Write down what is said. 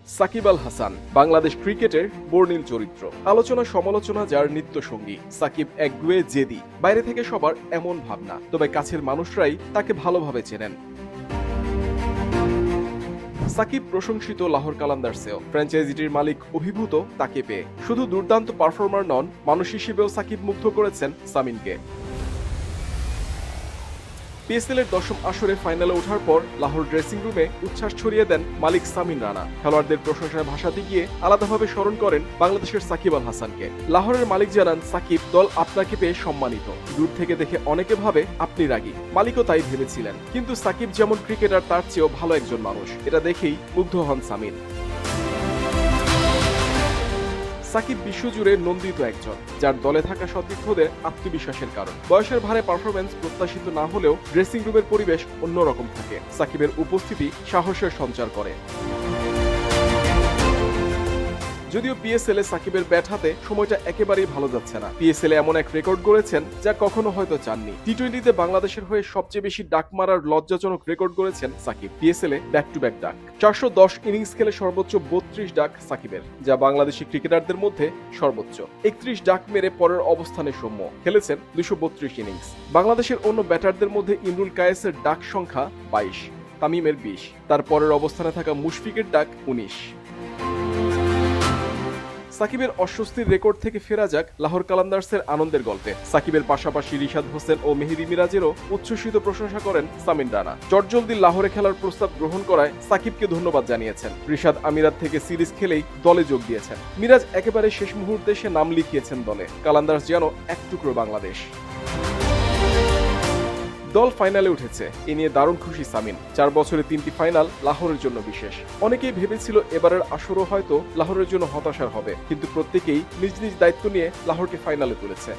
সাকিব আল হাসান বাংলাদেশ ক্রিকেটের বর্ণিল চরিত্র, আলোচনা সমালোচনা যার নিত্য সঙ্গী। সাকিব একগুয়ে জেদি, বাইরে থেকে সবার এমন ভাবনা, তবে কাছের মানুষরাই তাকে ভালোভাবে চেনেন। সাকিব প্রশংসিত লাহোর কালান্দার্সেও, ফ্র্যাঞ্চাইজিটির মালিক অভিভূত তাকে পেয়ে। শুধু দুর্দান্ত পারফর্মার নন, মানুষ হিসেবেও সাকিব মুগ্ধ করেছেন সামিনকে। পিএসএল এর ১০ম আসরে ফাইনালে ওঠার পর লাহোর ড্রেসিং রুমে উচ্ছ্বাস ছড়িয়ে দেন মালিক সামিন রানা। খেলোয়াড়দের প্রশংসায় ভাসাতে গিয়ে আলাদাভাবে স্মরণ করেন বাংলাদেশের সাকিব আল হাসানকে। লাহোরের মালিক জানান, সাকিব, দল আপনাকে পেয়ে সম্মানিত। দূর থেকে দেখে অনেকে ভাবে আপনি রাগী, মালিকও তাই ভেবেছিলেন, কিন্তু সাকিব যেমন ক্রিকেটার তার চেয়েও ভালো একজন মানুষ, এটা দেখেই মুগ্ধ হন সামিন। সাকিব বিশ্বজুড়ে নন্দিত একজন, যার দলে থাকা সতীর্থদের আত্মবিশ্বাসের কারণ। বয়সের ভারে পারফরমেন্স প্রত্যাশিত না হলেও ড্রেসিং রুমের পরিবেশ অন্যরকম থাকে। সাকিবের উপস্থিতি সাহসের সঞ্চার করে। যদিও পিএসএল এ সাকিবের ব্যাট হাতে সময়টা একেবারেই ভালো যাচ্ছে না। পিএসএল এ এমন এক রেকর্ড গড়েছেন যা কখনো হয়তো চাননি। টি-20তে বাংলাদেশের হয়ে সবচেয়ে বেশি ডাক মারার লজ্জাজনক রেকর্ড গড়েছেন সাকিব। পিএসএল এ back to back duck, 410 innings খেলে সর্বোচ্চ 32 ডাক সাকিবের, যা বাংলাদেশি ক্রিকেটারদের মধ্যে সর্বোচ্চ। 31 ডাক মেরে পরের অবস্থানে সৌম্য, খেলেছেন 232 ইনিংস। বাংলাদেশের অন্য ব্যাটারদের মধ্যে ইমরুল কায়েসের ডাক সংখ্যা 22, তামিমের 20, তার পরের অবস্থানে থাকা মুশফিকের ডাক 19। সাকিবের অস্বস্তির রেকর্ড থেকে ফেরা যাক লাহোর কালান্দার্সের আনন্দের গল্পে। সাকিবের পাশাপাশি রিশাদ হোসেন ও মেহেদী মিরাজেরও উচ্ছ্বসিত প্রশংসা করেন সামিন রানা। চটজলদি লাহোরে খেলার প্রস্তাব গ্রহণ করায় সাকিবকে ধন্যবাদ জানিয়েছেন। রিশাদ আমিরাত থেকে সিরিজ খেলেই দলে যোগ দিয়েছেন। মিরাজ একেবারে শেষ মুহূর্তে সে নাম লিখিয়েছেন দলে। কালান্দার্স যেন এক টুকরো বাংলাদেশ। দল ফাইনালে উঠেছে, এ নিয়ে দারুণ খুশি সামিন। 4 বছরে 3টি ফাইনাল লাহোরের জন্য বিশেষ। অনেকেই ভেবেছিল এবারের আসরও হয়তো লাহোরের জন্য হতাশার হবে, কিন্তু প্রত্যেকেই নিজ নিজ দায়িত্ব নিয়ে লাহোরকে ফাইনালে তুলেছে।